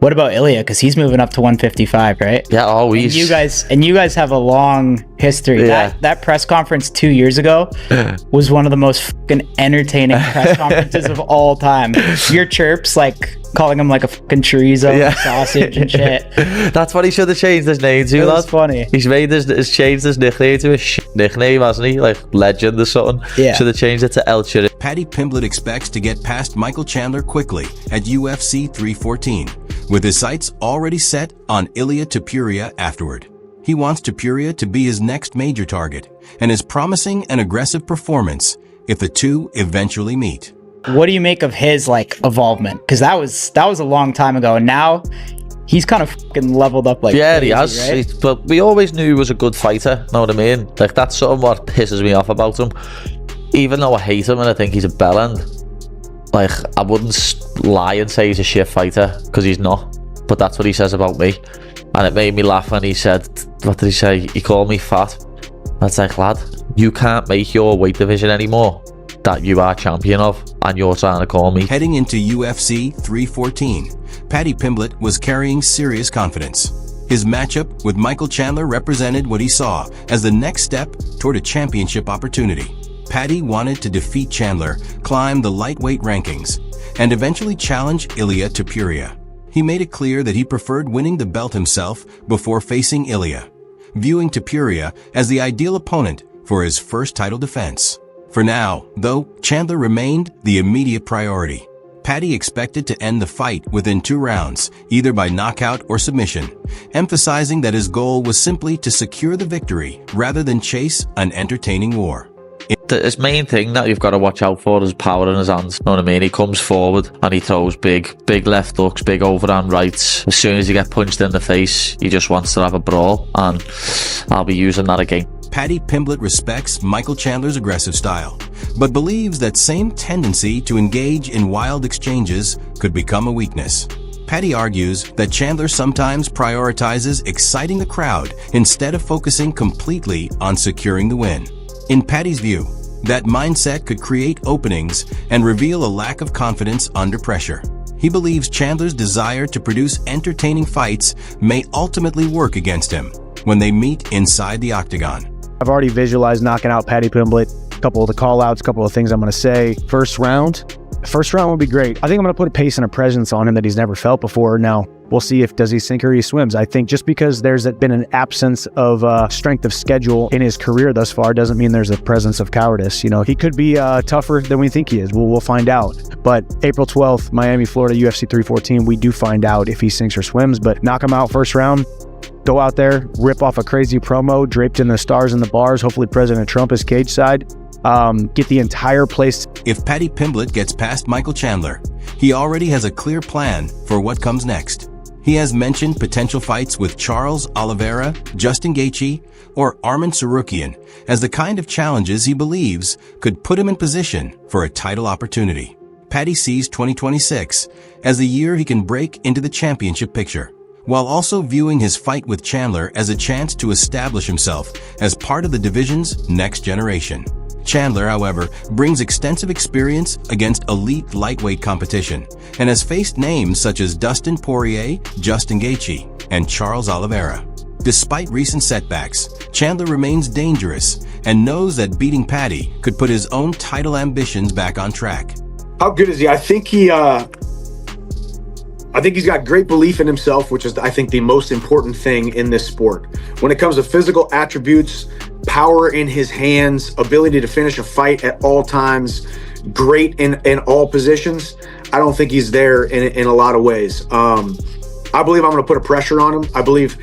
What about Ilia? Because he's moving up to 155, right? Yeah, always. And you guys have a long history. Yeah. That press conference 2 years ago was one of the most fucking entertaining press conferences of all time. Your chirps, like calling him like a fucking chorizo sausage and shit. That's what he should have changed his name to. That's funny. He's changed his nickname to a nickname, hasn't he? Like Legend or something. Yeah. Should have changed it to El Chirip. Paddy Pimblett expects to get past Michael Chandler quickly at UFC 314, with his sights already set on Ilia Topuria afterward. He wants Topuria to be his next major target and is promising an aggressive performance if the two eventually meet. What do you make of his like involvement? Because that was a long time ago, and now he's kind of fucking leveled up like yeah, crazy, he has. right? But we always knew he was a good fighter. Know what I mean? Like that's sort of what pisses me off about him. Even though I hate him and I think he's a bellend, like I wouldn't lie and say he's a shit fighter because he's not. But that's what he says about me, and it made me laugh when he said, "What did he say? He called me fat." That's like, lad, you can't make your weight division anymore that you are champion of, and you're trying to call me. Heading into UFC 314, Paddy Pimblett was carrying serious confidence. His matchup with Michael Chandler represented what he saw as the next step toward a championship opportunity. Paddy wanted to defeat Chandler, climb the lightweight rankings, and eventually challenge Ilia Topuria. He made it clear that he preferred winning the belt himself before facing Ilia, viewing Topuria as the ideal opponent for his first title defense. For now, though, Chandler remained the immediate priority. Paddy expected to end the fight within 2 rounds, either by knockout or submission, emphasizing that his goal was simply to secure the victory rather than chase an entertaining war. His main thing that you've got to watch out for is power in his hands. You know what I mean? He comes forward and he throws big left hooks, big overhand rights. As soon as he gets punched in the face, he just wants to have a brawl, and I'll be using that again. Paddy Pimblett respects Michael Chandler's aggressive style, but believes that same tendency to engage in wild exchanges could become a weakness. Paddy argues that Chandler sometimes prioritizes exciting the crowd instead of focusing completely on securing the win. In Paddy's view, that mindset could create openings and reveal a lack of confidence under pressure. He believes Chandler's desire to produce entertaining fights may ultimately work against him when they meet inside the octagon. I've already visualized knocking out Paddy Pimblett. A couple of the call-outs, a couple of things I'm going to say. First round would be great. I think I'm going to put a pace and a presence on him that he's never felt before. Now, we'll see if does he sink or he swims. I think just because there's been an absence of strength of schedule in his career thus far doesn't mean there's a presence of cowardice. You know, he could be tougher than we think he is. We'll find out. But April 12th, Miami, Florida, UFC 314, we do find out if he sinks or swims. But knock him out first round. Go out there, rip off a crazy promo draped in the stars and the bars. Hopefully President Trump is cage side. Get the entire place. If Paddy Pimblett gets past Michael Chandler, he already has a clear plan for what comes next. He has mentioned potential fights with Charles Oliveira, Justin Gaethje, or Arman Tsarukyan as the kind of challenges he believes could put him in position for a title opportunity. Paddy sees 2026 as the year he can break into the championship picture, while also viewing his fight with Chandler as a chance to establish himself as part of the division's next generation. Chandler, however, brings extensive experience against elite lightweight competition and has faced names such as Dustin Poirier, Justin Gaethje, and Charles Oliveira. Despite recent setbacks, Chandler remains dangerous and knows that beating Paddy could put his own title ambitions back on track. How good is he? I think he's got great belief in himself, which is, I think, the most important thing in this sport. When it comes to physical attributes, power in his hands, ability to finish a fight at all times, great in all positions, I don't think he's there in a lot of ways. I believe I'm going to put a pressure on him. I believe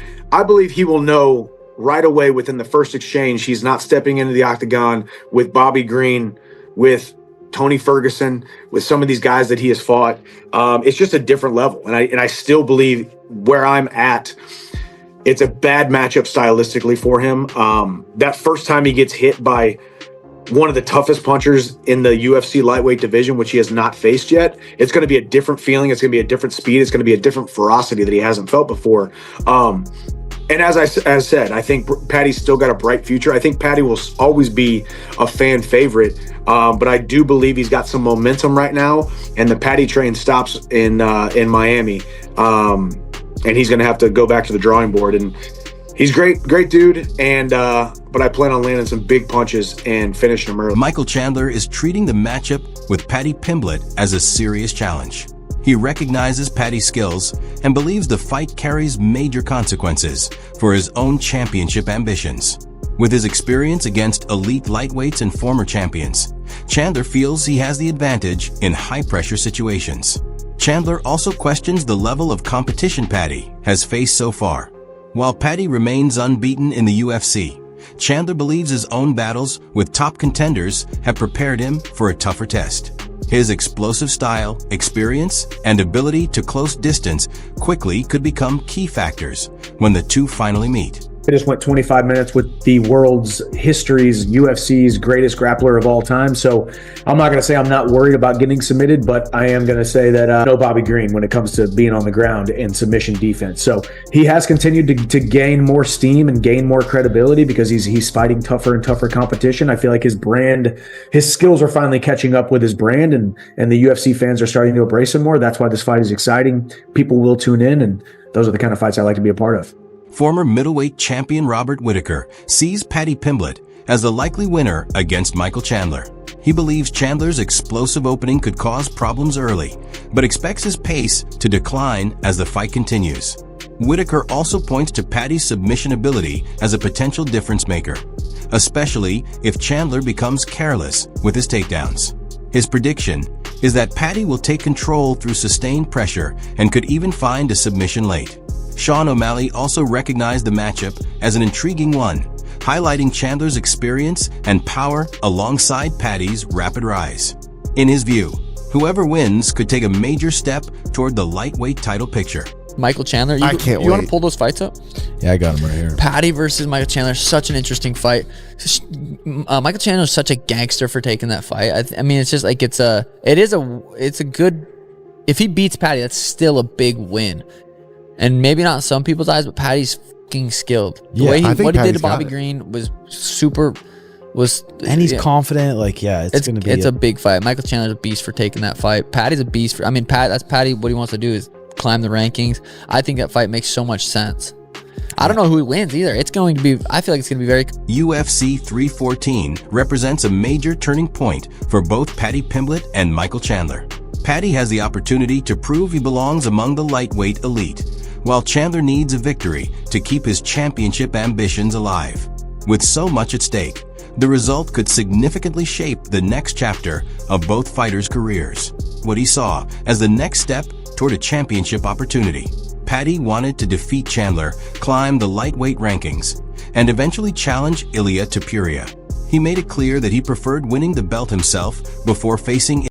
he will know right away within the first exchange he's not stepping into the octagon with Bobby Green, with Tony Ferguson, with some of these guys that he has fought. It's just a different level. And I still believe where I'm at, it's a bad matchup stylistically for him. That first time he gets hit by one of the toughest punchers in the UFC lightweight division, which he has not faced yet, it's going to be a different feeling. It's going to be a different speed. It's going to be a different ferocity that he hasn't felt before. And as I said, I think Paddy's still got a bright future. I think Paddy will always be a fan favorite, but I do believe he's got some momentum right now. And the Paddy train stops in Miami, and he's going to have to go back to the drawing board. And he's great dude. And but I plan on landing some big punches and finishing him early. Michael Chandler is treating the matchup with Paddy Pimblett as a serious challenge. He recognizes Paddy's skills and believes the fight carries major consequences for his own championship ambitions. With his experience against elite lightweights and former champions, Chandler feels he has the advantage in high-pressure situations. Chandler also questions the level of competition Paddy has faced so far. While Paddy remains unbeaten in the UFC, Chandler believes his own battles with top contenders have prepared him for a tougher test. His explosive style, experience, and ability to close distance quickly could become key factors when the two finally meet. I just went 25 minutes with the world's history's UFC's greatest grappler of all time. So I'm not going to say I'm not worried about getting submitted, but I am going to say that no Bobby Green when it comes to being on the ground and submission defense. So he has continued to gain more steam and gain more credibility because he's fighting tougher and tougher competition. I feel like his skills are finally catching up with his brand, and the UFC fans are starting to embrace him more. That's why this fight is exciting. People will tune in, and those are the kind of fights I like to be a part of. Former middleweight champion Robert Whittaker sees Paddy Pimblett as the likely winner against Michael Chandler. He believes Chandler's explosive opening could cause problems early, but expects his pace to decline as the fight continues. Whittaker also points to Paddy's submission ability as a potential difference maker, especially if Chandler becomes careless with his takedowns. His prediction is that Paddy will take control through sustained pressure and could even find a submission late. Sean O'Malley also recognized the matchup as an intriguing one, highlighting Chandler's experience and power alongside Paddy's rapid rise. In his view, whoever wins could take a major step toward the lightweight title picture. Michael Chandler, I can't you want wait. to pull those fights up? Yeah, I got him right here. Paddy versus Michael Chandler, such an interesting fight. Michael Chandler is such a gangster for taking that fight. I mean, it's just like it's a good. If he beats Paddy, that's still a big win. And maybe not in some people's eyes, but Paddy's fucking skilled. The way what he did to Paddy's Bobby got it. Green was super. And he's confident. Like, yeah, it's going to be. It's a big fight. Michael Chandler's a beast for taking that fight. Paddy's a beast. That's Paddy. What he wants to do is climb the rankings. I think that fight makes so much sense. I don't know who wins either. It's going to be. I feel like it's going to be very. UFC 314 represents a major turning point for both Paddy Pimblett and Michael Chandler. Paddy has the opportunity to prove he belongs among the lightweight elite, while Chandler needs a victory to keep his championship ambitions alive. With so much at stake, the result could significantly shape the next chapter of both fighters' careers. What he saw as the next step toward a championship opportunity. Paddy wanted to defeat Chandler, climb the lightweight rankings, and eventually challenge Ilia Topuria. He made it clear that he preferred winning the belt himself before facing